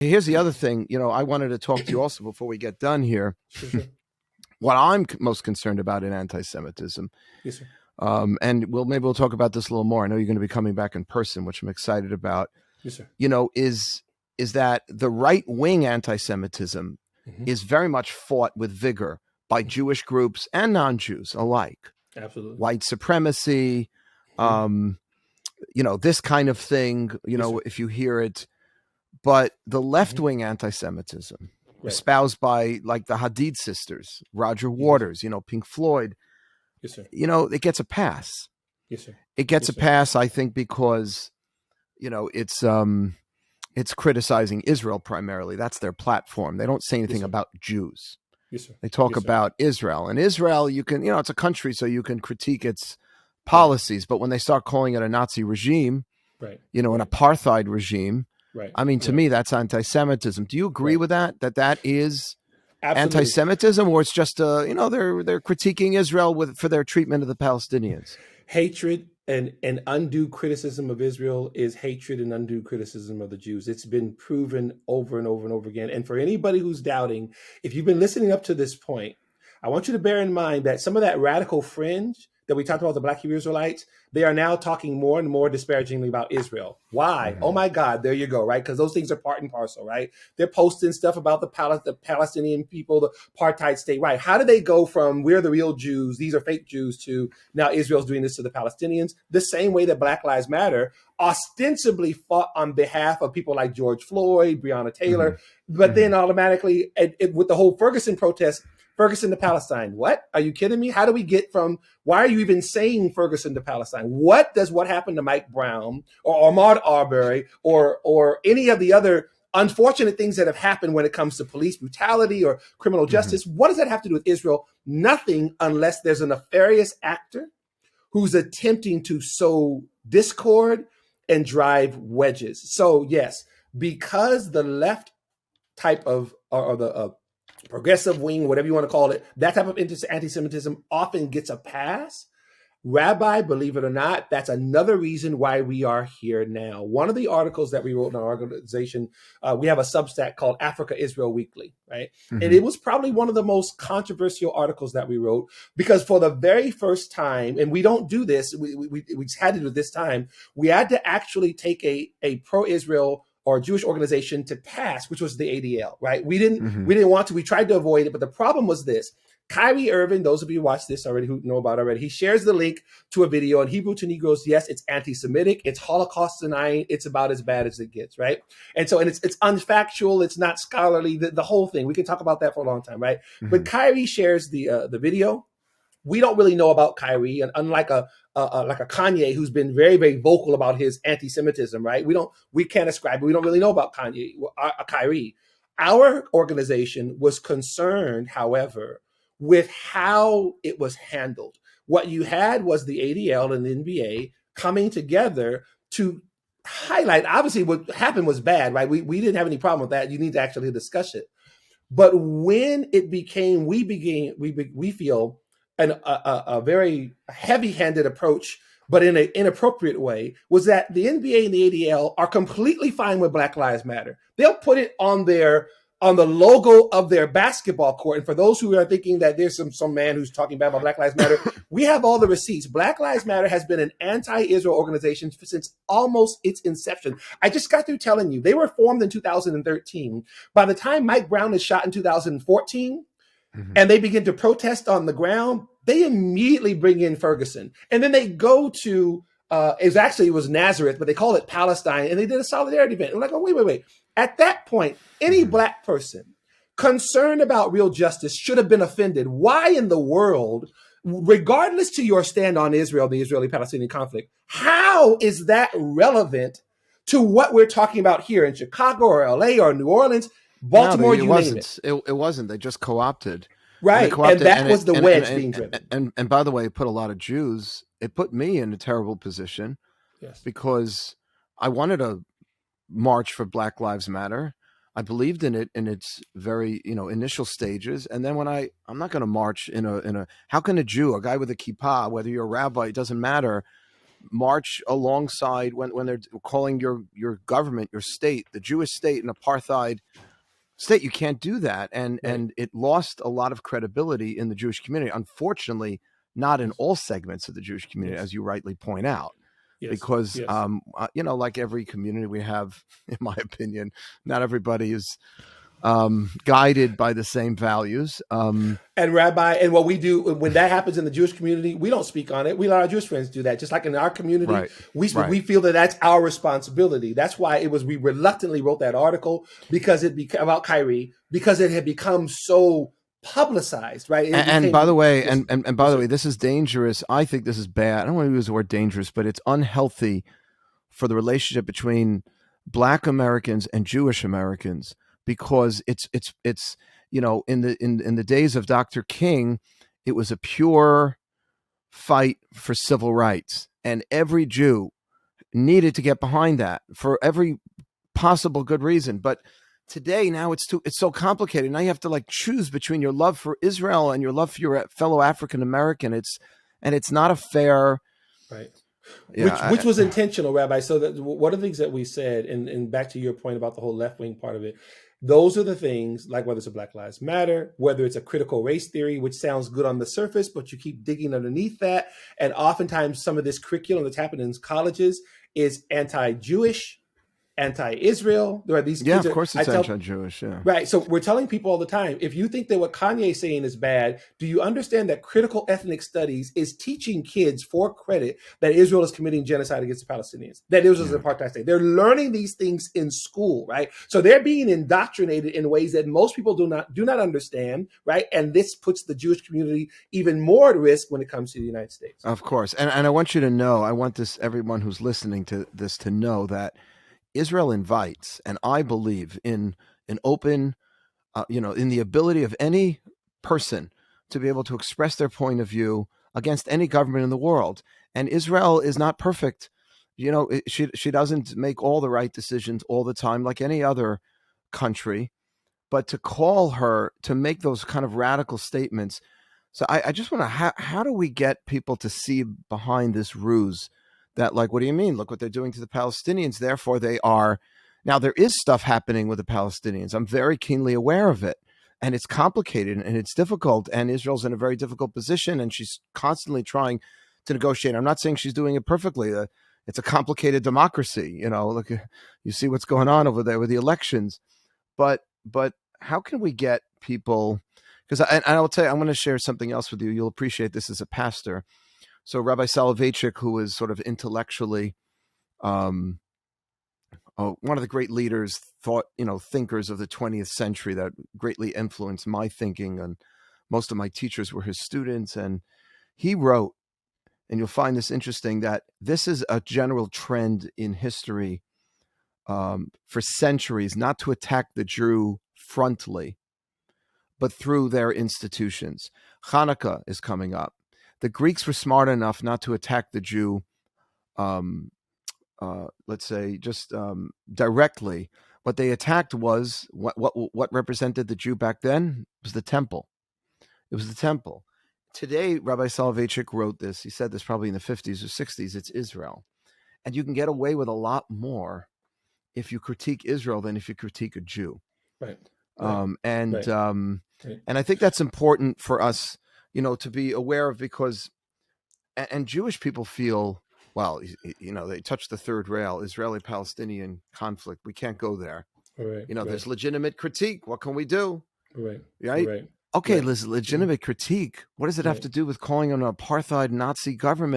Here's the other thing, I wanted to talk to you also before we get done here. Sure. What I'm most concerned about in anti-Semitism, Yes, sir. and maybe we'll talk about this a little more. I know you're going to be coming back in person, which I'm excited about. Yes, sir. Is that the right-wing anti-Semitism is very much fought with vigor by Jewish groups and non-Jews alike. Absolutely. White supremacy, this kind of thing, if you hear it. But the left-wing anti-Semitism espoused by like the Hadid sisters, Roger Waters, Pink Floyd, yes, sir. It gets a pass. Yes, sir. It gets a pass, I think, because, it's criticizing Israel primarily. That's their platform. They don't say anything about Jews. Yes, sir. They talk about Israel. And Israel, you can, it's a country, so you can critique its policies. But when they start calling it a Nazi regime, an apartheid regime, I mean, to me, that's anti-Semitism. Do you agree with that? That is anti-Semitism, or it's just they're critiquing Israel for their treatment of the Palestinians? Hatred and undue criticism of Israel is hatred and undue criticism of the Jews. It's been proven over and over and over again. And for anybody who's doubting, if you've been listening up to this point, I want you to bear in mind that some of that radical fringe that we talked about, the Black Hebrew Israelites, they are now talking more and more disparagingly about Israel. Why? Oh my God, there you go, right? Because those things are part and parcel, right? They're posting stuff about the Palestinian people, the apartheid state, right? How do they go from we're the real Jews, these are fake Jews, to now Israel's doing this to the Palestinians? The same way that Black Lives Matter ostensibly fought on behalf of people like George Floyd, Breonna Taylor, but then automatically with the whole Ferguson protest, Ferguson to Palestine. What? Are you kidding me? How do we get from, why are you even saying Ferguson to Palestine? What happened to Mike Brown or Ahmaud Arbery or any of the other unfortunate things that have happened when it comes to police brutality or criminal justice? What does that have to do with Israel? Nothing, unless there's a nefarious actor who's attempting to sow discord and drive wedges. So yes, because the left type of, or the progressive wing, whatever you want to call it, that type of anti-Semitism often gets a pass. Rabbi, believe it or not, that's another reason why we are here now. One of the articles that we wrote in our organization, we have a Substack called Africa Israel Weekly, right? And it was probably one of the most controversial articles that we wrote, because for the very first time, and we don't do this, we just had to do it this time, we had to actually take a pro-Israel or Jewish organization to task, which was the ADL, right? We didn't want to. We tried to avoid it, but the problem was this. Kyrie Irving, those of you who watch this already, who know about it already, he shares the link to a video on Hebrew to Negroes. Yes, it's anti-Semitic, it's Holocaust denying, it's about as bad as it gets, right? And it's unfactual, it's not scholarly, the whole thing. We can talk about that for a long time, right? But Kyrie shares the video. We don't really know about Kyrie, and unlike a Kanye, who's been very, very vocal about his anti-Semitism, right? We can't ascribe, but we don't really know about Kyrie. Our organization was concerned, however, with how it was handled. What you had was the ADL and the NBA coming together to highlight, obviously what happened was bad, right? We didn't have any problem with that. You need to actually discuss it. But when it became, we feel a very heavy-handed approach, but in an inappropriate way, was that the NBA and the ADL are completely fine with Black Lives Matter. They'll put it on the logo of their basketball court. And for those who are thinking that there's some man who's talking bad about Black Lives Matter, we have all the receipts. Black Lives Matter has been an anti-Israel organization since almost its inception. I just got through telling you, they were formed in 2013. By the time Mike Brown is shot in 2014, and they begin to protest on the ground, they immediately bring in Ferguson. And then they go to, it was Nazareth, but they call it Palestine, and they did a solidarity event. I'm like, oh, wait. At that point, any Black person concerned about real justice should have been offended. Why in the world, regardless to your stand on Israel, the Israeli-Palestinian conflict, how is that relevant to what we're talking about here in Chicago or LA or New Orleans? Baltimore, you name it. It wasn't. They just co-opted. Right. And that was the wedge being driven. And by the way, it put a lot of Jews, it put me in a terrible position. Yes. Because I wanted to march for Black Lives Matter. I believed in it in its very, initial stages. And then when I'm not going to march in a, how can a Jew, a guy with a kippah, whether you're a rabbi, it doesn't matter. march alongside when they're calling your government, your state, the Jewish state, an apartheid state. You can't do that. And it lost a lot of credibility in the Jewish community. Unfortunately, not in all segments of the Jewish community, as you rightly point out. Because, like every community we have, in my opinion, not everybody is guided by the same values. And Rabbi, and what we do when that happens in the Jewish community, we don't speak on it. We let our Jewish friends do that. Just like in our community, we feel that that's our responsibility. That's why we reluctantly wrote that article, because about Kyrie, because it had become so publicized, right? And by the way, by the way, this is dangerous. I think this is bad. I don't want to use the word dangerous, but it's unhealthy for the relationship between Black Americans and Jewish Americans, because it's in the days of Dr. King, it was a pure fight for civil rights, and every Jew needed to get behind that for every possible good reason. But today, now it's so complicated. Now you have to choose between your love for Israel and your love for your fellow African American. It's not a fair, right? Yeah, which was intentional, Rabbi. So that one of the things that we said, and back to your point about the whole left wing part of it, those are the things, like whether it's a Black Lives Matter, whether it's a critical race theory, which sounds good on the surface, but you keep digging underneath that. And oftentimes some of this curriculum that's happening in colleges is anti-Jewish, anti-Israel. There are these kids. Of course it's anti-Jewish. Yeah. Right. So we're telling people all the time, if you think that what Kanye is saying is bad, do you understand that critical ethnic studies is teaching kids for credit that Israel is committing genocide against the Palestinians, that Israel is an apartheid state? They're learning these things in school, right? So they're being indoctrinated in ways that most people do not understand, right? And this puts the Jewish community even more at risk when it comes to the United States. Of course. And I want you to know, I want everyone who's listening to this to know that Israel invites, and I believe in an open, in the ability of any person to be able to express their point of view against any government in the world. And Israel is not perfect. She doesn't make all the right decisions all the time, like any other country. But to call her to make those kind of radical statements. So I just want to, how do we get people to see behind this ruse? That, what do you mean? Look what they're doing to the Palestinians. Therefore, they are. Now, there is stuff happening with the Palestinians. I'm very keenly aware of it. And it's complicated and it's difficult. And Israel's in a very difficult position. And she's constantly trying to negotiate. I'm not saying she's doing it perfectly. It's a complicated democracy. Look, you see what's going on over there with the elections. But how can we get people? Because I will tell you, I'm going to share something else with you. You'll appreciate this as a pastor. So Rabbi Soloveitchik, who is sort of intellectually one of the great leaders, thinkers of the 20th century that greatly influenced my thinking, and most of my teachers were his students. And he wrote, and you'll find this interesting, that this is a general trend in history for centuries, not to attack the Jew frontally, but through their institutions. Hanukkah is coming up. The Greeks were smart enough not to attack the Jew, let's say, just directly. What they attacked was what represented the Jew back then was the temple. It was the temple. Today, Rabbi Soloveitchik wrote this. He said this probably in the 50s or 60s. It's Israel. And you can get away with a lot more if you critique Israel than if you critique a Jew. Right. And I think that's important for us, to be aware of, because, and Jewish people feel, well, they touch the third rail, Israeli-Palestinian conflict. We can't go there. Right. There's legitimate critique. What can we do? Right. Okay, there's legitimate critique. What does it have to do with calling an apartheid Nazi government